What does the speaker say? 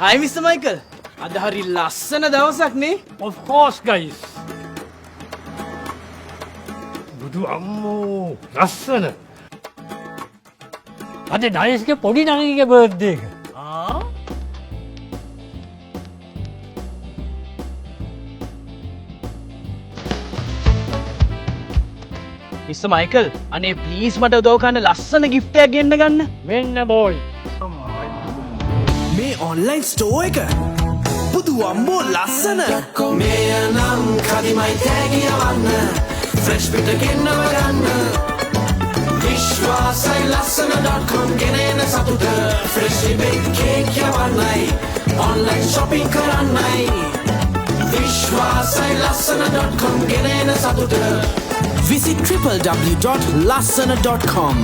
Hi Mr. Michael. අද හරි ලස්සන දවසක් නේ? Of course guys. බුදු අම්මෝ ලස්සන. අද ඩයස්ගේ පොඩි නංගිගේ බර්ත්ඩේ එක. Mr. Michael, අනේ ප්ලීස් මට උදව් කරන්න ලස්සන gift එකක් ගෙන්න ගන්න. මෙන්න boy. මේ ඔන්ලයින් ස්ටෝ එක පුදු අම්බෝ ලස්සන මේ නම් කදිමයි තෑගියවන්න ෆ්‍රෙෂ් පිට ගෙන්නව ගන්න විශ්වාසයි ලස්සන.com ගෙනෙන සතුට ෆ්‍රෙෂ් බේක් කේක් යවන්නයි ඔන්ලයින් shopping කරන්නයි විශ්වාසයි ලස්සන.com ගෙනෙන සතුට visit www.lassana.com